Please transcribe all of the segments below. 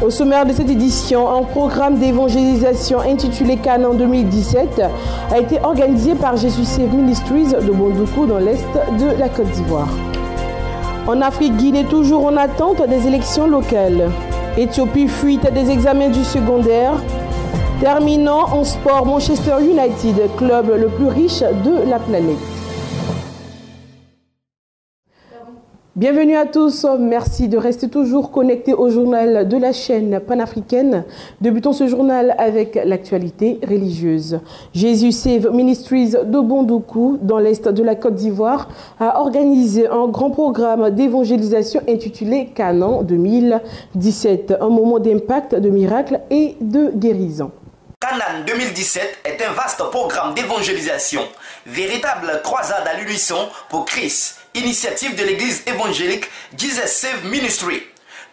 Au sommaire de cette édition, un programme d'évangélisation intitulé Canaan 2017 a été organisé par Jesus Save Ministries de Bondoukou dans l'est de la Côte d'Ivoire. En Afrique, Guinée toujours en attente des élections locales. Éthiopie, fuite des examens du secondaire. Terminant en sport, Manchester United, club le plus riche de la planète. Bienvenue à tous, merci de rester toujours connectés au journal de la chaîne panafricaine. Débutons ce journal avec l'actualité religieuse. Jesus Save Ministries de Bondoukou, dans l'est de la Côte d'Ivoire, a organisé un grand programme d'évangélisation intitulé Canaan 2017, un moment d'impact, de miracle et de guérison. Canaan 2017 est un vaste programme d'évangélisation, véritable croisade à l'unisson pour Christ, initiative de l'église évangélique Jesus Save Ministry.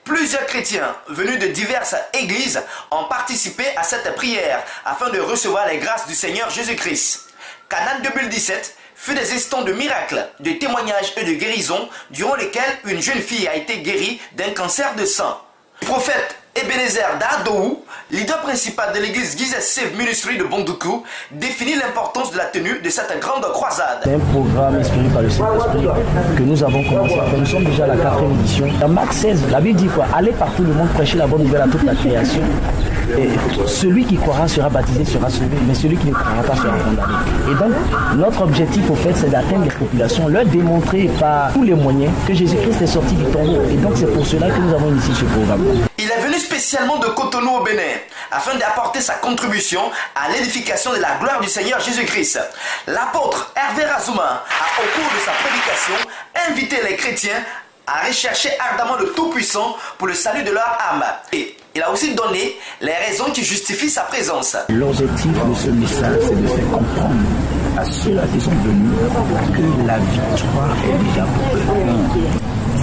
Plusieurs chrétiens venus de diverses églises ont participé à cette prière afin de recevoir les grâces du Seigneur Jésus-Christ. Canaan 2017 fut des instants de miracles, de témoignages et de guérison durant lesquels une jeune fille a été guérie d'un cancer de sang. Le prophète Ebenezer Daadou, leader principal de l'église Jesus Save Ministry de Bondoukou, définit l'importance de la tenue de cette grande croisade. C'est un programme inspiré par le Saint-Esprit que nous avons commencé à faire. Nous sommes déjà à la 4e édition. Dans Marc 16, la Bible dit quoi? Allez par tout le monde, prêcher la bonne nouvelle à toute la création. Et celui qui croira sera baptisé, sera sauvé, mais celui qui ne croira pas sera condamné. Et donc, notre objectif au fait, c'est d'atteindre les populations, leur démontrer par tous les moyens que Jésus-Christ est sorti du tombeau. Et donc, c'est pour cela que nous avons initié ce programme. Il est venu spécialement de Cotonou au Bénin, afin d'apporter sa contribution à l'édification de la gloire du Seigneur Jésus-Christ. L'apôtre Hervé Razouma a, au cours de sa prédication, invité les chrétiens à rechercher ardemment le Tout-Puissant pour le salut de leur âme. Et il a aussi donné les raisons qui justifient sa présence. L'objectif de ce message, c'est de faire comprendre à ceux-là qui sont venus que la victoire est déjà pour eux.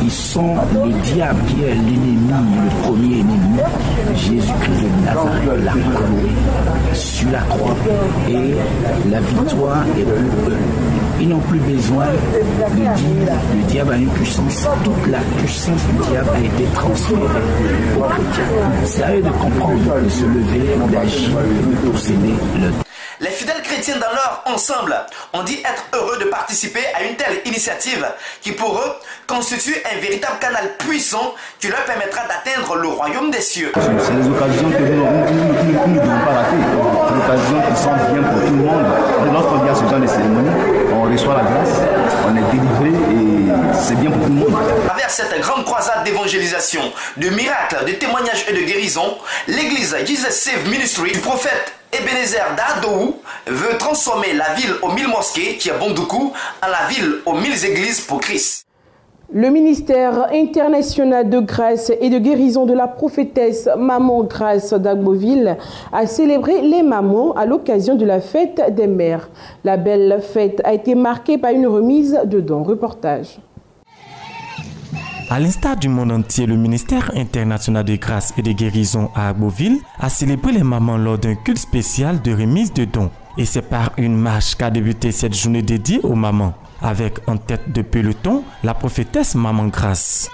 Ils sont le diable qui est l'ennemi, le premier ennemi. Jésus-Christ de Nazareth l'a cloué sur la croix et la victoire est pour eux. Ils n'ont plus besoin de dire le diable a une puissance. Toute la puissance du diable a été transférée aux chrétiens. C'est à eux de comprendre, de se lever, d'agir, de posséder le. Les fidèles chrétiens dans leur ensemble ont dit être heureux de participer à une telle initiative qui pour eux constitue un véritable canal puissant qui leur permettra d'atteindre le royaume des cieux. C'est des occasions que nous ne devons pas rater. C'est des occasions qui sont bien pour tout le monde. Lorsqu'on vient à ce genre de cérémonie, on reçoit la grâce, on est délivré et c'est bien pour tout le monde. À travers cette grande croisade d'évangélisation, de miracles, de témoignages et de guérison, l'église Jesus Save Ministry du prophète Ebenezer Daadou veut transformer la ville aux 1000 mosquées, qui est Bondoukou, en la ville aux 1000 églises pour Christ. Le ministère international de grâce et de guérison de la prophétesse Maman Grâce d'Agboville a célébré les mamans à l'occasion de la fête des mères. La belle fête a été marquée par une remise de dons. Reportage. À l'instar du monde entier, le ministère international de grâce et de guérison à Agboville a célébré les mamans lors d'un culte spécial de remise de dons. Et c'est par une marche qu'a débuté cette journée dédiée aux mamans, avec en tête de peloton la prophétesse Maman Grâce.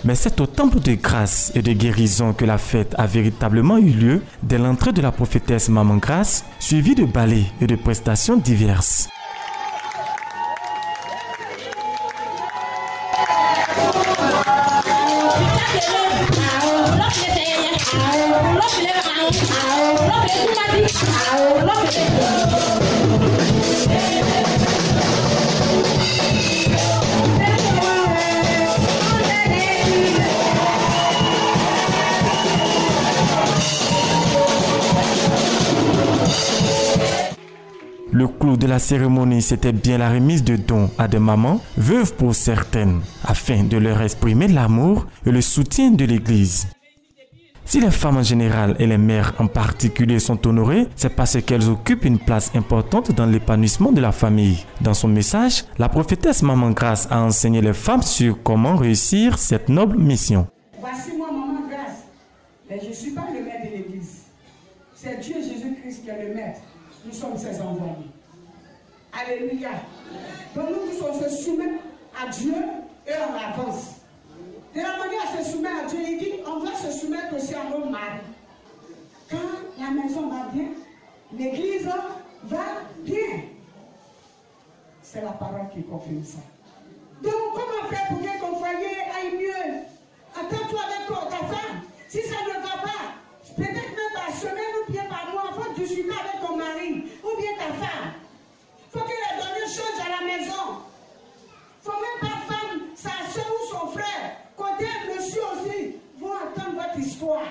Mais c'est au temple de grâce et de guérison que la fête a véritablement eu lieu dès l'entrée de la prophétesse Maman Grâce, suivie de ballets et de prestations diverses. Le clou de la cérémonie, c'était bien la remise de dons à des mamans, veuves pour certaines, afin de leur exprimer l'amour et le soutien de l'Église. Si les femmes en général et les mères en particulier sont honorées, c'est parce qu'elles occupent une place importante dans l'épanouissement de la famille. Dans son message, la prophétesse Maman Grâce a enseigné les femmes sur comment réussir cette noble mission. Voici moi, Maman Grâce, mais je ne suis pas le maître de l'Église. C'est Dieu Jésus-Christ qui est le maître. Nous sommes ses envoyés. Alléluia. Donc nous on se soumet à Dieu et on avance. De la manière à se soumettre à Dieu, il dit on doit se soumettre aussi à nos maris. Quand la maison va bien, l'église va bien. C'est la parole qui confirme ça. Donc comment faire pour que ton foyer aille mieux? Attends-toi avec ta femme. Si ça ne va pas, peut-être même par semaine ou bien par mois, il faut discuter avec ton mari ou bien ta femme. Il faut que la donne change à la maison. Il ne faut même pas femme, sa soeur ou son frère, côté monsieur aussi, vont attendre votre histoire.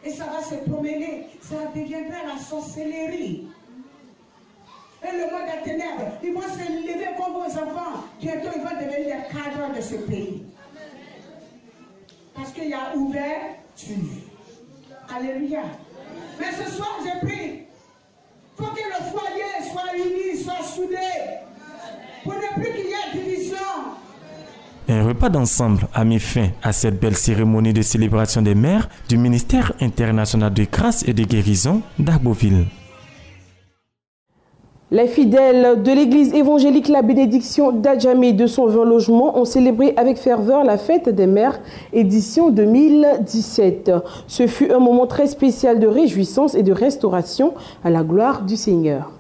Et ça va se promener, ça deviendra la sorcellerie. Et le monde des ténèbres, ils vont se lever comme vos enfants. Bientôt, ils vont devenir les cadres de ce pays. Parce qu'il y a ouverture. Alléluia. Mais ce soir, j'ai pris. Il faut que le foyer soit uni, soit soudé. Pour ne plus qu'il y ait division. Un repas d'ensemble a mis fin à cette belle cérémonie de célébration des mères du ministère international de grâce et de guérison d'Agboville. Les fidèles de l'église évangélique La Bénédiction d'Adjamé de son 20 logements ont célébré avec ferveur la fête des mères édition 2017. Ce fut un moment très spécial de réjouissance et de restauration à la gloire du Seigneur.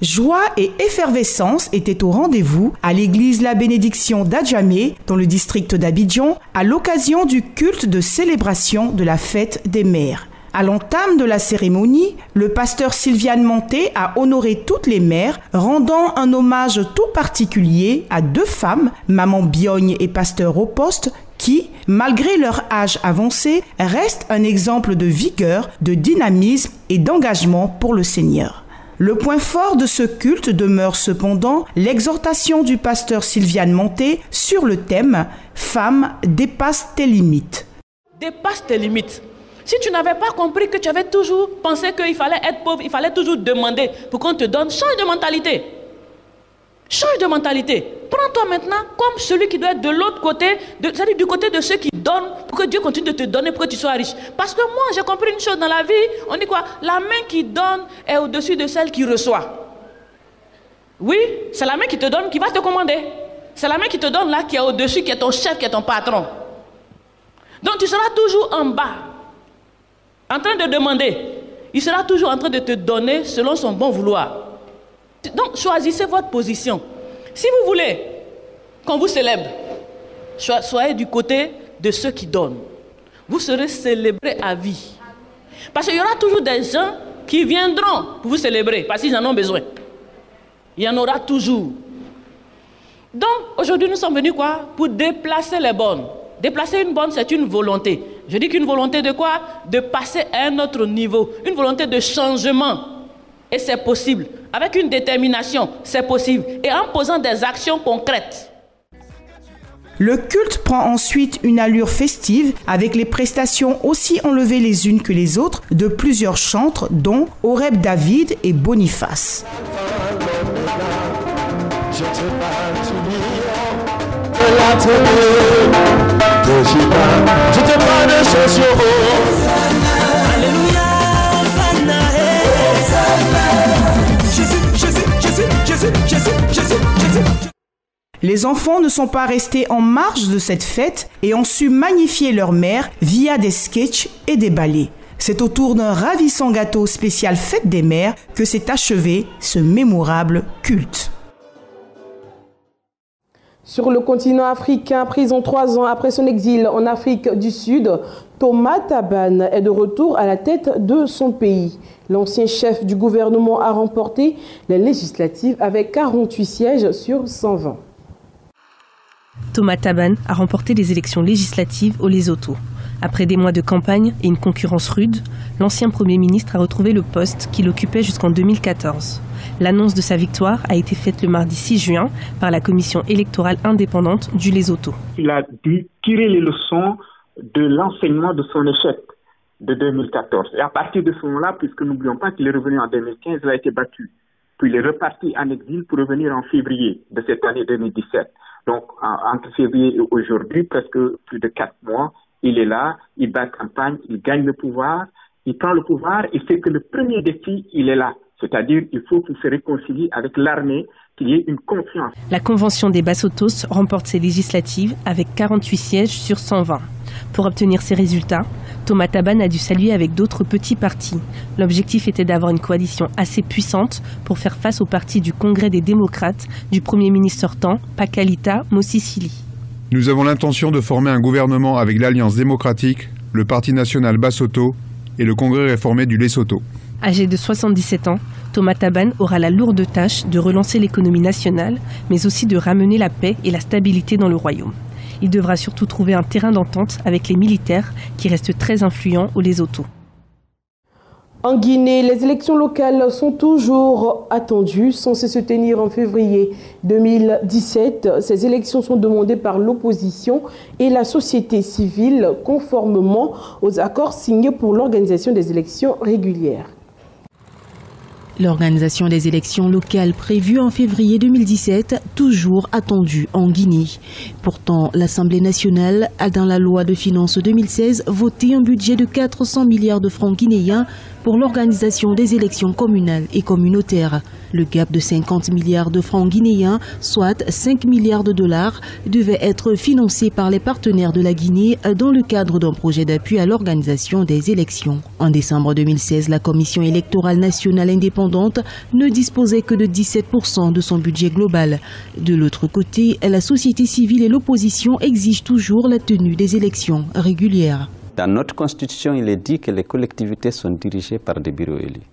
Joie et effervescence étaient au rendez-vous à l'église La Bénédiction d'Adjamé, dans le district d'Abidjan, à l'occasion du culte de célébration de la fête des mères. À l'entame de la cérémonie, le pasteur Sylviane Monté a honoré toutes les mères, rendant un hommage tout particulier à deux femmes, Maman Biogne et pasteur Oposte, qui, malgré leur âge avancé, restent un exemple de vigueur, de dynamisme et d'engagement pour le Seigneur. Le point fort de ce culte demeure cependant l'exhortation du pasteur Sylviane Monté sur le thème « Femme, dépasse tes limites ». Dépasse tes limites. Si tu n'avais pas compris que tu avais toujours pensé qu'il fallait être pauvre, il fallait toujours demander pour qu'on te donne, change de mentalité. Change de mentalité. Prends-toi maintenant comme celui qui doit être de l'autre côté, c'est-à-dire du côté de ceux qui donnent pour que Dieu continue de te donner pour que tu sois riche. Parce que moi, j'ai compris une chose dans la vie, on dit quoi? La main qui donne est au-dessus de celle qui reçoit. Oui, c'est la main qui te donne qui va te commander. C'est la main qui te donne là qui est au-dessus, qui est ton chef, qui est ton patron. Donc tu seras toujours en bas, en train de demander. Il sera toujours en train de te donner selon son bon vouloir. Donc choisissez votre position. Si vous voulez qu'on vous célèbre, soyez du côté de ceux qui donnent. Vous serez célébrés à vie. Parce qu'il y aura toujours des gens qui viendront pour vous célébrer, parce qu'ils en ont besoin. Il y en aura toujours. Donc aujourd'hui nous sommes venus quoi? Pour déplacer les bornes. Déplacer une borne, c'est une volonté. Je dis qu'une volonté de quoi? De passer à un autre niveau. Une volonté de changement. Et c'est possible. Avec une détermination, c'est possible. Et en posant des actions concrètes. Le culte prend ensuite une allure festive avec les prestations aussi enlevées les unes que les autres de plusieurs chantres dont Horeb David et Boniface. Les enfants ne sont pas restés en marge de cette fête et ont su magnifier leur mère via des sketchs et des ballets. C'est autour d'un ravissant gâteau spécial Fête des Mères que s'est achevé ce mémorable culte. Sur le continent africain, prison 3 ans après son exil en Afrique du Sud, Thomas Taban est de retour à la tête de son pays. L'ancien chef du gouvernement a remporté les législatives avec 48 sièges sur 120. Thomas Taban a remporté les élections législatives au Lesotho. Après des mois de campagne et une concurrence rude, l'ancien Premier ministre a retrouvé le poste qu'il occupait jusqu'en 2014. L'annonce de sa victoire a été faite le mardi 6 juin par la commission électorale indépendante du Lesotho. Il a dû tirer les leçons de l'enseignement de son échec de 2014. Et à partir de ce moment-là, puisque n'oublions pas qu'il est revenu en 2015, il a été battu. Puis il est reparti en exil pour revenir en février de cette année 2017. Donc entre février et aujourd'hui, presque plus de 4 mois, il est là, il bat campagne, il gagne le pouvoir, il prend le pouvoir et c'est que le premier défi, il est là. C'est-à-dire qu'il faut qu'il se réconcilie avec l'armée, qu'il y ait une confiance. La Convention des Basottos remporte ses législatives avec 48 sièges sur 120. Pour obtenir ces résultats, Thomas Taban a dû s'allier avec d'autres petits partis. L'objectif était d'avoir une coalition assez puissante pour faire face au parti du Congrès des démocrates du Premier ministre sortant, Pakalita Mosisili. Nous avons l'intention de former un gouvernement avec l'Alliance démocratique, le Parti national Basotho et le Congrès réformé du Lesotho. Âgé de 77 ans, Thomas Taban aura la lourde tâche de relancer l'économie nationale, mais aussi de ramener la paix et la stabilité dans le royaume. Il devra surtout trouver un terrain d'entente avec les militaires qui restent très influents au Lesotho. En Guinée, les élections locales sont toujours attendues, censées se tenir en février 2017. Ces élections sont demandées par l'opposition et la société civile conformément aux accords signés pour l'organisation des élections régulières. L'organisation des élections locales prévues en février 2017, toujours attendue en Guinée. Pourtant, l'Assemblée nationale a dans la loi de finances 2016 voté un budget de 400 milliards de francs guinéens pour l'organisation des élections communales et communautaires. Le gap de 50 milliards de francs guinéens, soit 5 milliards de dollars, devait être financé par les partenaires de la Guinée dans le cadre d'un projet d'appui à l'organisation des élections. En décembre 2016, la Commission électorale nationale indépendante ne disposait que de 17% de son budget global. De l'autre côté, la société civile et l'opposition exigent toujours la tenue des élections régulières. Dans notre constitution, il est dit que les collectivités sont dirigées par des bureaux élus.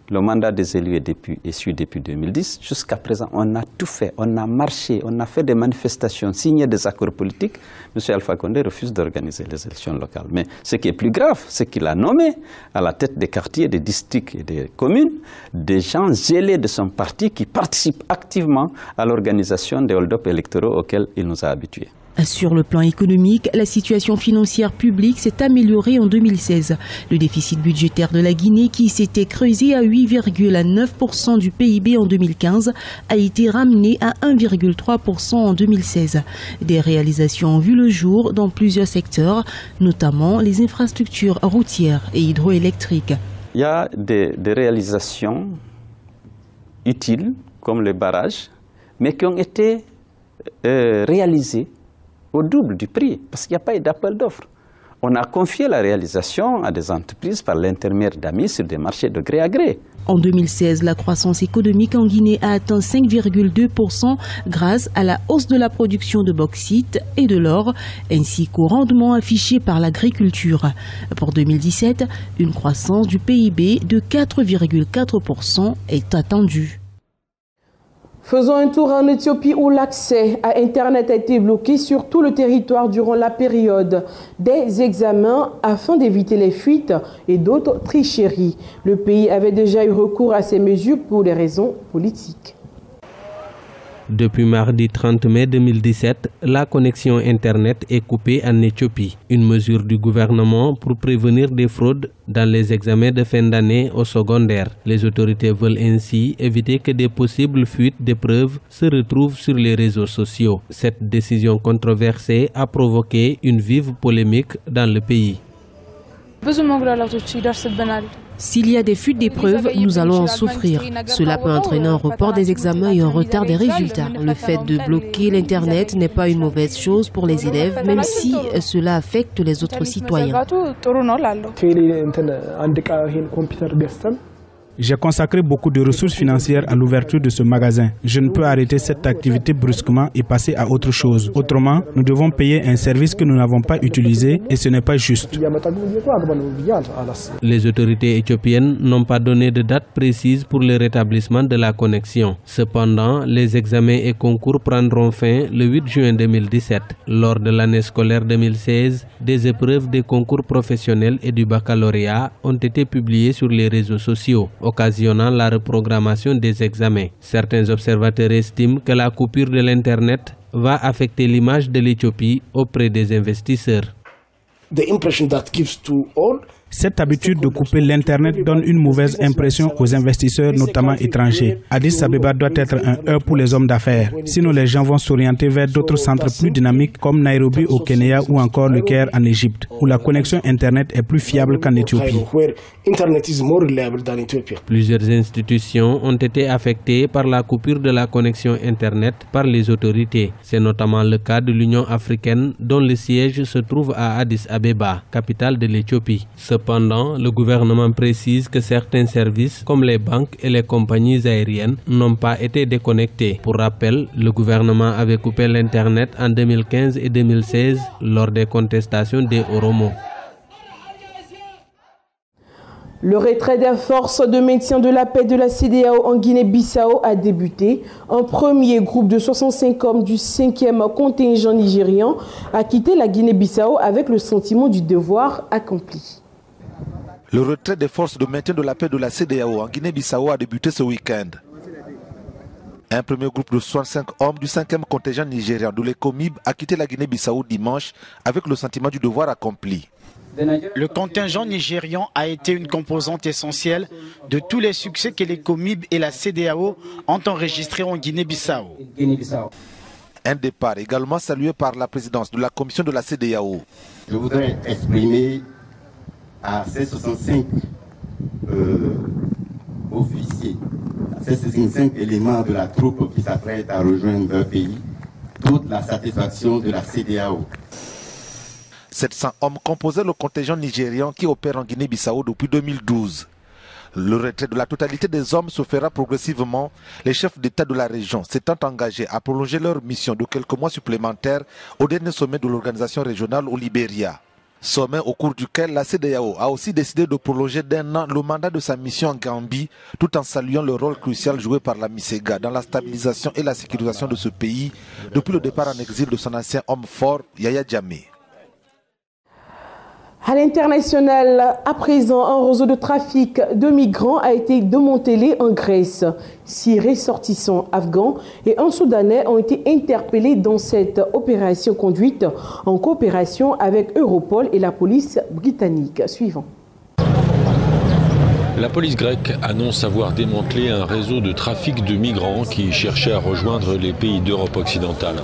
Le mandat des élus est issu depuis 2010. Jusqu'à présent, on a tout fait. On a marché, on a fait des manifestations, signé des accords politiques. M. Alpha Condé refuse d'organiser les élections locales. Mais ce qui est plus grave, c'est qu'il a nommé à la tête des quartiers, des districts et des communes des gens zélés de son parti qui participent activement à l'organisation des hold-up électoraux auxquels il nous a habitués. Sur le plan économique, la situation financière publique s'est améliorée en 2016. Le déficit budgétaire de la Guinée, qui s'était creusé à 8,9% du PIB en 2015, a été ramené à 1,3% en 2016. Des réalisations ont vu le jour dans plusieurs secteurs, notamment les infrastructures routières et hydroélectriques. Il y a des réalisations utiles, comme les barrages, mais qui ont été réalisées au double du prix, parce qu'il n'y a pas eu d'appel d'offres. On a confié la réalisation à des entreprises par l'intermédiaire d'amis sur des marchés de gré à gré. En 2016, la croissance économique en Guinée a atteint 5,2% grâce à la hausse de la production de bauxite et de l'or, ainsi qu'au rendement affiché par l'agriculture. Pour 2017, une croissance du PIB de 4,4% est attendue. Faisons un tour en Éthiopie où l'accès à Internet a été bloqué sur tout le territoire durant la période des examens afin d'éviter les fuites et d'autres tricheries. Le pays avait déjà eu recours à ces mesures pour des raisons politiques. Depuis mardi 30 mai 2017, la connexion Internet est coupée en Éthiopie. Une mesure du gouvernement pour prévenir des fraudes dans les examens de fin d'année au secondaire. Les autorités veulent ainsi éviter que des possibles fuites d'épreuves se retrouvent sur les réseaux sociaux. Cette décision controversée a provoqué une vive polémique dans le pays. S'il y a des fuites d'épreuves, nous allons en souffrir. Cela peut entraîner un report des examens et un retard des résultats. Le fait de bloquer l'Internet n'est pas une mauvaise chose pour les élèves, même si cela affecte les autres citoyens. J'ai consacré beaucoup de ressources financières à l'ouverture de ce magasin. Je ne peux arrêter cette activité brusquement et passer à autre chose. Autrement, nous devons payer un service que nous n'avons pas utilisé et ce n'est pas juste. Les autorités éthiopiennes n'ont pas donné de date précise pour le rétablissement de la connexion. Cependant, les examens et concours prendront fin le 8 juin 2017. Lors de l'année scolaire 2016, des épreuves des concours professionnels et du baccalauréat ont été publiées sur les réseaux sociaux, occasionnant la reprogrammation des examens. Certains observateurs estiment que la coupure de l'Internet va affecter l'image de l'Éthiopie auprès des investisseurs. Cette habitude de couper l'Internet donne une mauvaise impression aux investisseurs, notamment étrangers. Addis Abeba doit être un hub pour les hommes d'affaires. Sinon, les gens vont s'orienter vers d'autres centres plus dynamiques comme Nairobi au Kenya ou encore le Caire en Égypte, où la connexion Internet est plus fiable qu'en Éthiopie. Plusieurs institutions ont été affectées par la coupure de la connexion Internet par les autorités. C'est notamment le cas de l'Union africaine dont le siège se trouve à Addis Abeba, capitale de l'Éthiopie. Cependant, le gouvernement précise que certains services, comme les banques et les compagnies aériennes, n'ont pas été déconnectés. Pour rappel, le gouvernement avait coupé l'Internet en 2015 et 2016 lors des contestations des Oromo. Le retrait des forces de maintien de la paix de la CEDEAO en Guinée-Bissau a débuté. Un premier groupe de 65 hommes du 5e contingent nigérian a quitté la Guinée-Bissau avec le sentiment du devoir accompli. Le retrait des forces de maintien de la paix de la CEDEAO en Guinée-Bissau a débuté ce week-end. Un premier groupe de 65 hommes du 5e contingent nigérian de l'ECOMIB a quitté la Guinée-Bissau dimanche avec le sentiment du devoir accompli. Le contingent nigérian a été une composante essentielle de tous les succès que l'ECOMIB et la CEDEAO ont enregistrés en Guinée-Bissau. Un départ également salué par la présidence de la commission de la CEDEAO. Je voudrais exprimer à ces 65 officiers, à ces 65 éléments de la troupe qui s'apprêtent à rejoindre leur pays, toute la satisfaction de la CEDEAO. 700 hommes composaient le contingent nigérian qui opère en Guinée-Bissau depuis 2012. Le retrait de la totalité des hommes se fera progressivement, les chefs d'État de la région s'étant engagés à prolonger leur mission de quelques mois supplémentaires au dernier sommet de l'organisation régionale au Libéria. Sommet au cours duquel la CEDEAO a aussi décidé de prolonger d'1 an le mandat de sa mission en Gambie, tout en saluant le rôle crucial joué par la MISEGA dans la stabilisation et la sécurisation de ce pays depuis le départ en exil de son ancien homme fort, Yaya Jammeh. À l'international, à présent, un réseau de trafic de migrants a été démantelé en Grèce. 6 ressortissants afghans et un Soudanais ont été interpellés dans cette opération conduite en coopération avec Europol et la police britannique. Suivant. La police grecque annonce avoir démantelé un réseau de trafic de migrants qui cherchait à rejoindre les pays d'Europe occidentale.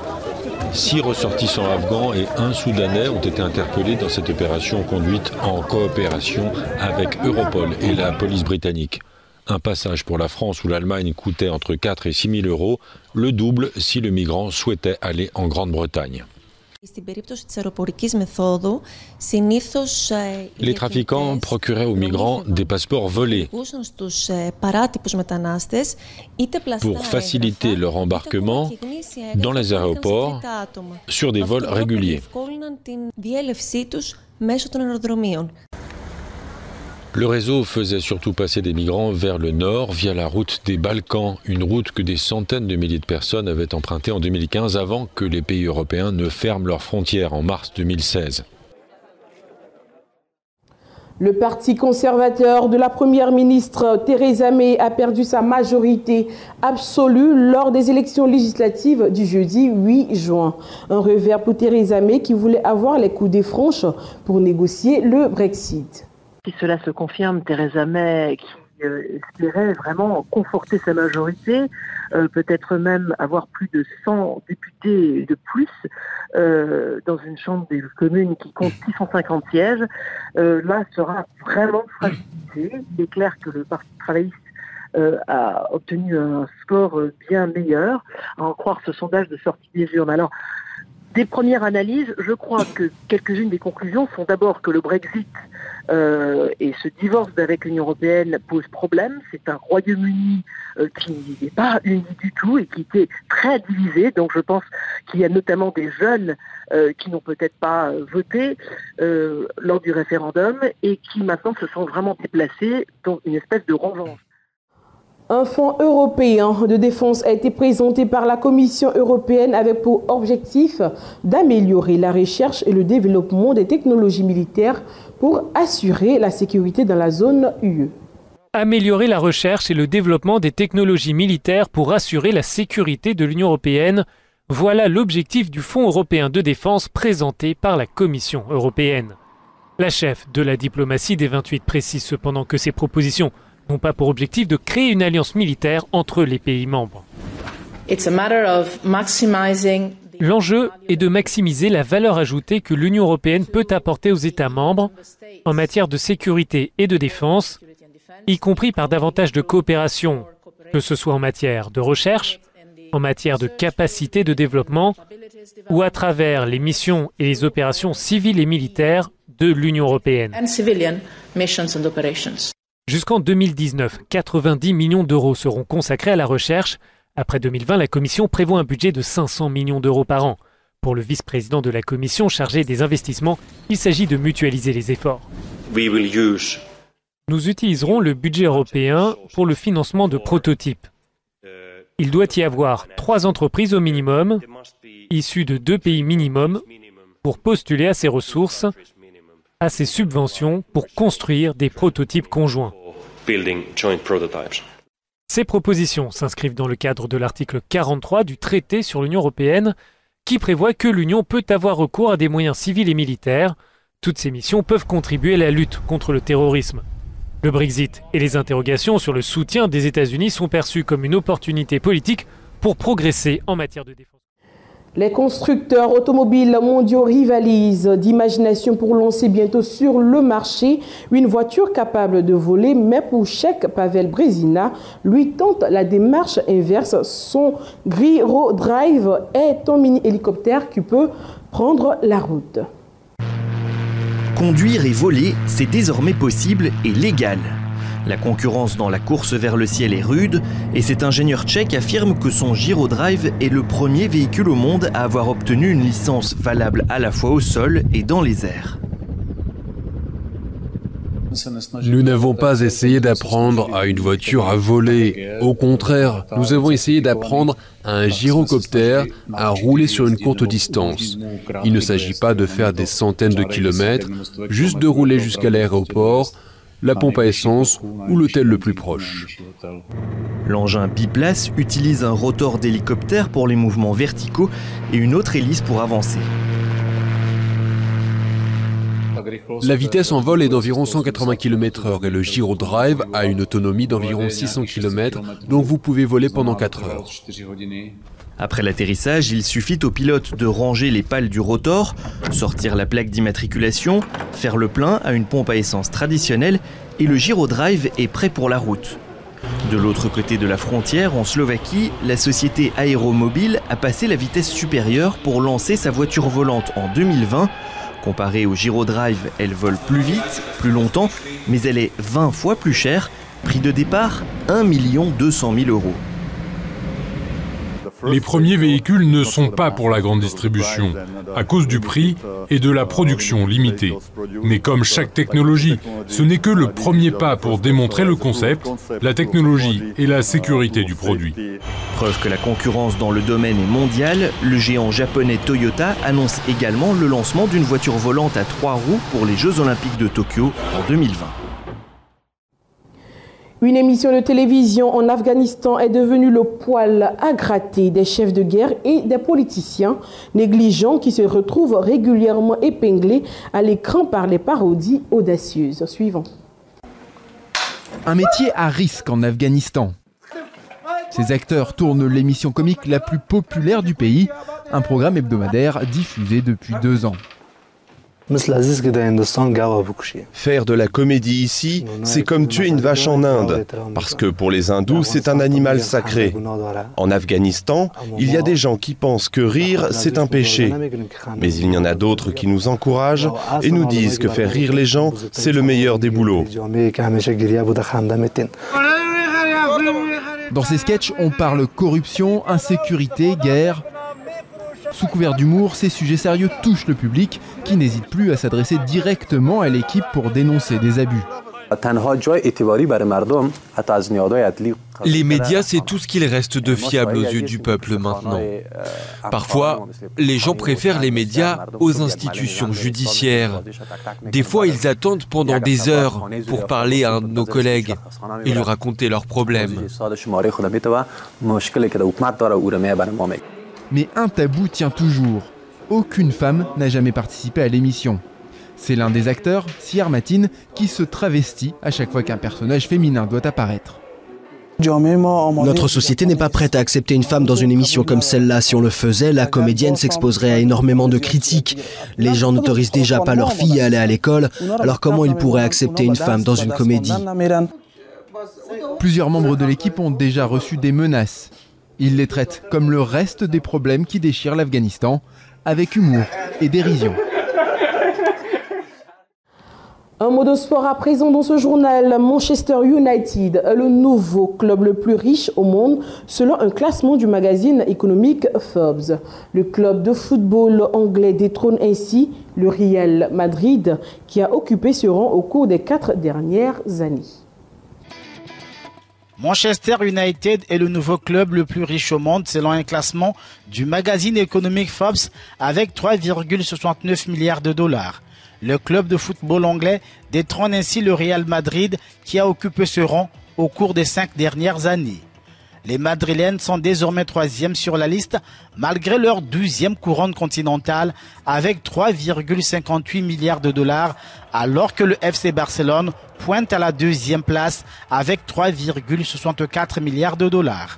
6 ressortissants afghans et 1 Soudanais ont été interpellés dans cette opération conduite en coopération avec Europol et la police britannique. Un passage pour la France ou l'Allemagne coûtait entre 4 et 6 000 euros, le double si le migrant souhaitait aller en Grande-Bretagne. Les trafiquants procuraient aux migrants des passeports volés pour faciliter leur embarquement dans les aéroports sur des vols réguliers. Le réseau faisait surtout passer des migrants vers le nord via la route des Balkans, une route que des centaines de milliers de personnes avaient empruntée en 2015 avant que les pays européens ne ferment leurs frontières en mars 2016. Le parti conservateur de la première ministre Theresa May a perdu sa majorité absolue lors des élections législatives du jeudi 8 juin. Un revers pour Theresa May qui voulait avoir les coudées franches pour négocier le Brexit. Si cela se confirme, Theresa May qui espérait vraiment conforter sa majorité, peut-être même avoir plus de 100 députés de plus dans une chambre des communes qui compte 650 sièges, là sera vraiment fragilisé. Il est clair que le Parti travailliste a obtenu un score bien meilleur, à en croire ce sondage de sortie des urnes. Alors, des premières analyses, je crois que quelques-unes des conclusions sont d'abord que le Brexit et ce divorce avec l'Union européenne pose problème. C'est un Royaume-Uni qui n'est pas uni du tout et qui était très divisé. Donc je pense qu'il y a notamment des jeunes qui n'ont peut-être pas voté lors du référendum et qui maintenant se sont vraiment déplacés dans une espèce de revanche. Un fonds européen de défense a été présenté par la Commission européenne avec pour objectif d'améliorer la recherche et le développement des technologies militaires pour assurer la sécurité dans la zone UE. Améliorer la recherche et le développement des technologies militaires pour assurer la sécurité de l'Union européenne, voilà l'objectif du Fonds européen de défense présenté par la Commission européenne. La chef de la diplomatie des 28 précise cependant que ces propositions n'ont pas pour objectif de créer une alliance militaire entre les pays membres. L'enjeu est de maximiser la valeur ajoutée que l'Union européenne peut apporter aux États membres en matière de sécurité et de défense, y compris par davantage de coopération, que ce soit en matière de recherche, en matière de capacité de développement ou à travers les missions et les opérations civiles et militaires de l'Union européenne. Jusqu'en 2019, 90 millions d'euros seront consacrés à la recherche. Après 2020, la Commission prévoit un budget de 500 millions d'euros par an. Pour le vice-président de la Commission chargé des investissements, il s'agit de mutualiser les efforts. Nous utiliserons le budget européen pour le financement de prototypes. Il doit y avoir 3 entreprises au minimum, issues de 2 pays minimum, pour postuler à ces ressources, à ces subventions pour construire des prototypes conjoints. Ces propositions s'inscrivent dans le cadre de l'article 43 du traité sur l'Union européenne qui prévoit que l'Union peut avoir recours à des moyens civils et militaires. Toutes ces missions peuvent contribuer à la lutte contre le terrorisme. Le Brexit et les interrogations sur le soutien des États-Unis sont perçus comme une opportunité politique pour progresser en matière de défense. Les constructeurs automobiles mondiaux rivalisent d'imagination pour lancer bientôt sur le marché une voiture capable de voler, mais pour Cheikh Pavel Brezina, lui tente la démarche inverse. Son Giro Drive est un mini-hélicoptère qui peut prendre la route. Conduire et voler, c'est désormais possible et légal. La concurrence dans la course vers le ciel est rude et cet ingénieur tchèque affirme que son Giro Drive est le premier véhicule au monde à avoir obtenu une licence valable à la fois au sol et dans les airs. Nous n'avons pas essayé d'apprendre à une voiture à voler. Au contraire, nous avons essayé d'apprendre à un gyrocoptère à rouler sur une courte distance. Il ne s'agit pas de faire des centaines de kilomètres, juste de rouler jusqu'à l'aéroport, la pompe à essence ou l'hôtel le plus proche. L'engin biplace utilise un rotor d'hélicoptère pour les mouvements verticaux et une autre hélice pour avancer. La vitesse en vol est d'environ 180 km/h et le Giro Drive a une autonomie d'environ 600 km, donc vous pouvez voler pendant 4 heures. Après l'atterrissage, il suffit au pilote de ranger les pales du rotor, sortir la plaque d'immatriculation, faire le plein à une pompe à essence traditionnelle et le Giro Drive est prêt pour la route. De l'autre côté de la frontière, en Slovaquie, la société Aéromobile a passé la vitesse supérieure pour lancer sa voiture volante en 2020. Comparée au Giro Drive, elle vole plus vite, plus longtemps, mais elle est 20 fois plus chère. Prix de départ, 1 200 000 €. Les premiers véhicules ne sont pas pour la grande distribution, à cause du prix et de la production limitée. Mais comme chaque technologie, ce n'est que le premier pas pour démontrer le concept, la technologie et la sécurité du produit. Preuve que la concurrence dans le domaine est mondiale, le géant japonais Toyota annonce également le lancement d'une voiture volante à 3 roues pour les Jeux Olympiques de Tokyo en 2020. Une émission de télévision en Afghanistan est devenue le poil à gratter des chefs de guerre et des politiciens négligents qui se retrouvent régulièrement épinglés à l'écran par les parodies audacieuses. Suivant. Un métier à risque en Afghanistan. Ces acteurs tournent l'émission comique la plus populaire du pays, un programme hebdomadaire diffusé depuis 2 ans. Faire de la comédie ici, c'est comme tuer une vache en Inde, parce que pour les hindous, c'est un animal sacré. En Afghanistan, il y a des gens qui pensent que rire, c'est un péché. Mais il y en a d'autres qui nous encouragent et nous disent que faire rire les gens, c'est le meilleur des boulots. Dans ces sketchs, on parle corruption, insécurité, guerre. Sous couvert d'humour, ces sujets sérieux touchent le public qui n'hésite plus à s'adresser directement à l'équipe pour dénoncer des abus. Les médias, c'est tout ce qu'il reste de fiable aux yeux du peuple maintenant. Parfois, les gens préfèrent les médias aux institutions judiciaires. Des fois, ils attendent pendant des heures pour parler à un de nos collègues et lui raconter leurs problèmes. Mais un tabou tient toujours. Aucune femme n'a jamais participé à l'émission. C'est l'un des acteurs, Siar Matine, qui se travestit à chaque fois qu'un personnage féminin doit apparaître. Notre société n'est pas prête à accepter une femme dans une émission comme celle-là. Si on le faisait, la comédienne s'exposerait à énormément de critiques. Les gens n'autorisent déjà pas leurs filles à aller à l'école, alors comment ils pourraient accepter une femme dans une comédie? Plusieurs membres de l'équipe ont déjà reçu des menaces. Ils les traitent comme le reste des problèmes qui déchirent l'Afghanistan, avec humour et dérision. Un mot de sport à présent dans ce journal. Manchester United est le nouveau club le plus riche au monde selon un classement du magazine économique Forbes. Le club de football anglais détrône ainsi le Real Madrid qui a occupé ce rang au cours des 4 dernières années. Manchester United est le nouveau club le plus riche au monde selon un classement du magazine économique Forbes avec 3,69 milliards de dollars. Le club de football anglais détrône ainsi le Real Madrid qui a occupé ce rang au cours des 5 dernières années. Les Madrilènes sont désormais 3e sur la liste malgré leur 12e couronne continentale avec 3,58 milliards de dollars alors que le FC Barcelone pointe à la 2e place avec 3,64 milliards de dollars.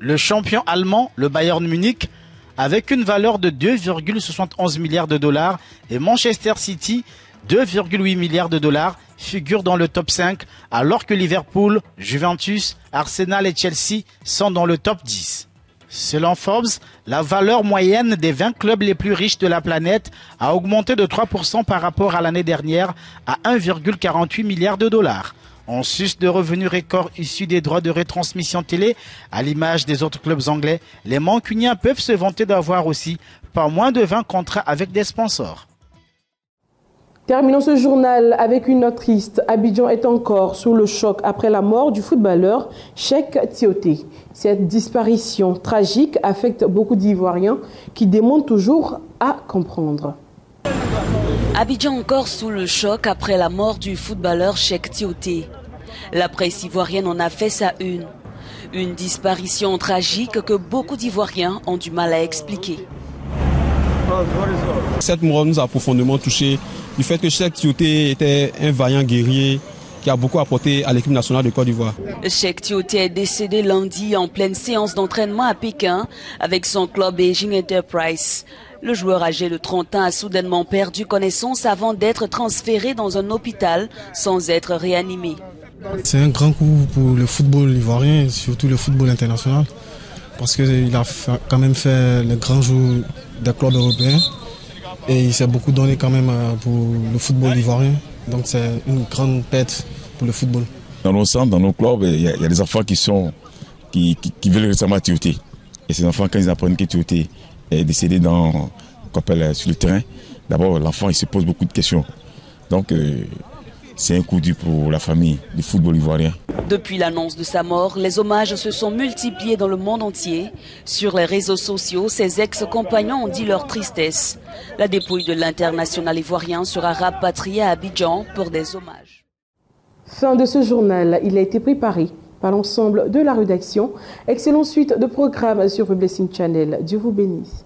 Le champion allemand, le Bayern Munich, avec une valeur de 2,71 milliards de dollars et Manchester City, 2,8 milliards de dollars, figurent dans le top 5 alors que Liverpool, Juventus, Arsenal et Chelsea sont dans le top 10. Selon Forbes, la valeur moyenne des 20 clubs les plus riches de la planète a augmenté de 3% par rapport à l'année dernière à 1,48 milliard de dollars. En sus de revenus records issus des droits de retransmission télé, à l'image des autres clubs anglais, les Mancuniens peuvent se vanter d'avoir aussi pas moins de 20 contrats avec des sponsors. Terminons ce journal avec une note triste. Abidjan est encore sous le choc après la mort du footballeur Cheikh Tioté. Cette disparition tragique affecte beaucoup d'Ivoiriens qui demandent toujours à comprendre. Abidjan encore sous le choc après la mort du footballeur Cheikh Tioté. La presse ivoirienne en a fait sa une. Une disparition tragique que beaucoup d'Ivoiriens ont du mal à expliquer. Cette mort nous a profondément touchés du fait que Cheikh Tioté était un vaillant guerrier qui a beaucoup apporté à l'équipe nationale de Côte d'Ivoire. Cheikh Tioté est décédé lundi en pleine séance d'entraînement à Pékin avec son club Beijing Enterprise. Le joueur âgé de 30 ans a soudainement perdu connaissance avant d'être transféré dans un hôpital sans être réanimé. C'est un grand coup pour le football ivoirien, surtout le football international, parce qu'il a quand même fait les grands jours des clubs européens et il s'est beaucoup donné quand même pour le football ivoirien. Donc c'est une grande perte pour le football. Dans nos centres, dans nos clubs, il y a des enfants qui veulent récemment Tioté. Et ces enfants, quand ils apprennent que Tioté est décédé sur le terrain, d'abord l'enfant il se pose beaucoup de questions. Donc c'est un coup dur pour la famille du football ivoirien. Depuis l'annonce de sa mort, les hommages se sont multipliés dans le monde entier. Sur les réseaux sociaux, ses ex-compagnons ont dit leur tristesse. La dépouille de l'international ivoirien sera rapatriée à Abidjan pour des hommages. Fin de ce journal, il a été préparé par l'ensemble de la rédaction. Excellente suite de programmes sur The Blessing Channel. Dieu vous bénisse.